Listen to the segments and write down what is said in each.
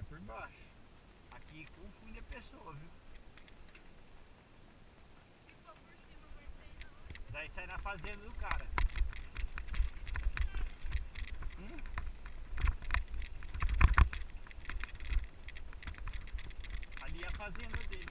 por baixo. Aqui confunde a pessoa, viu? Daí sai na fazenda do cara. Ali é a fazenda dele.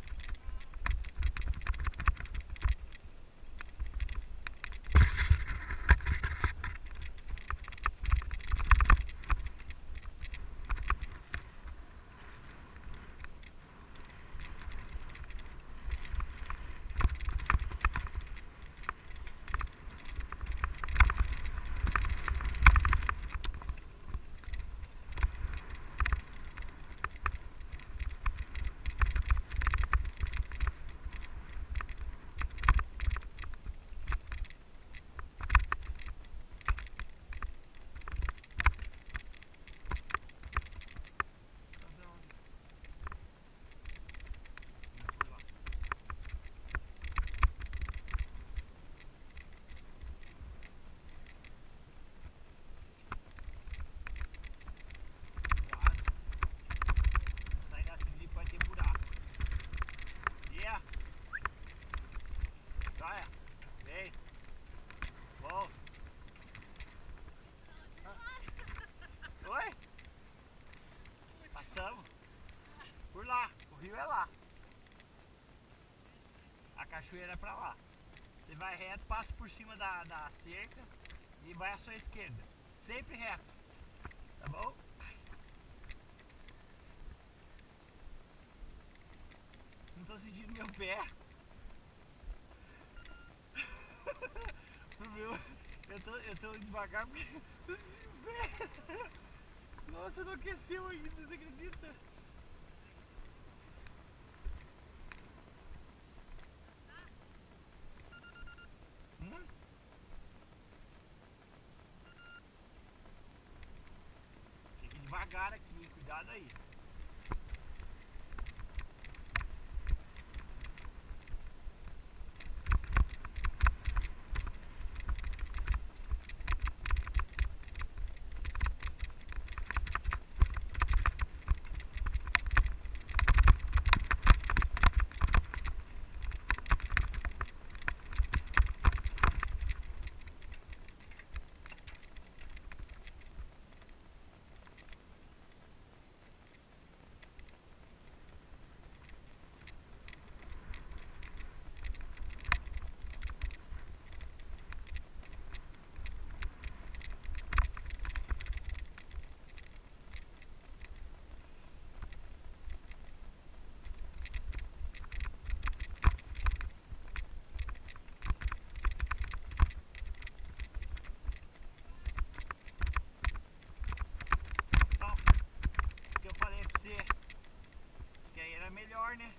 Por lá, o rio é lá. A cachoeira é pra lá. Você vai reto, passa por cima da cerca e vai à sua esquerda. Sempre reto. Tá bom? Não tô sentindo meu pé. Eu tô devagar porque eu sinto o pé. Nossa, não aqueceu ainda, você acredita? Fique devagar aqui, cuidado aí. Que aí era melhor, né?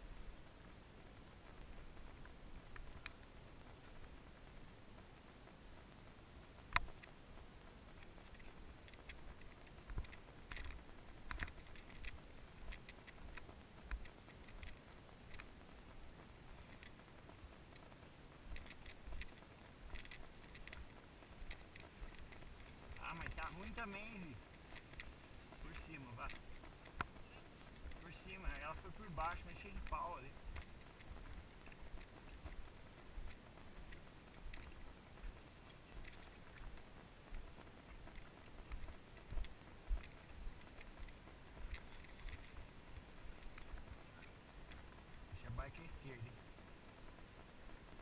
Ah, mas tá ruim também. Por cima, vá. Por cima, ela foi por baixo, mas cheio de pau ali. Deixa a bike à esquerda, hein?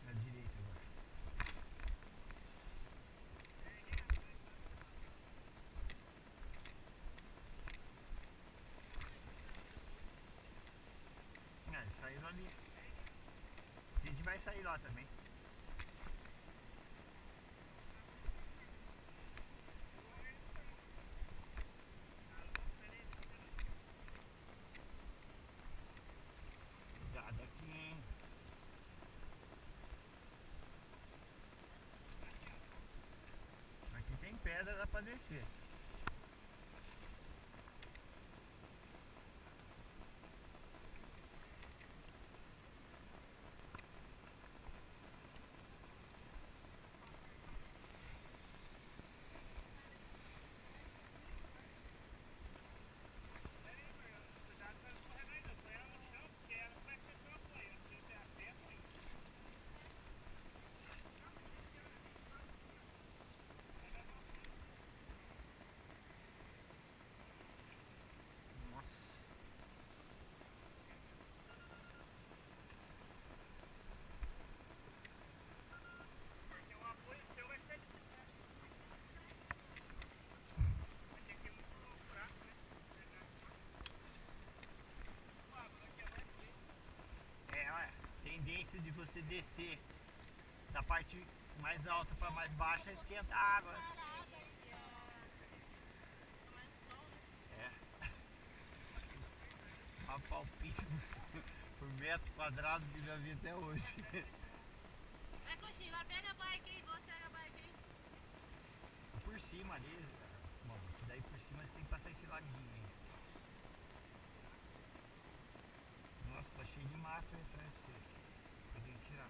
Na direita agora. Ah, saiu ali. A gente vai sair lá também. Cuidado aqui, hein? Aqui tem pedra, dá pra descer. tendência de você descer da parte mais alta para mais baixa, esquenta a água. É. Uma palpite por metro quadrado que já vi até hoje. Vai, Coxinha, agora pega a bike aí, você pega a bike aí. Por cima ali, bom, daí por cima você tem que passar esse laguinho aí. Nossa, tá cheio de mato aí atrás, pra gente tirar.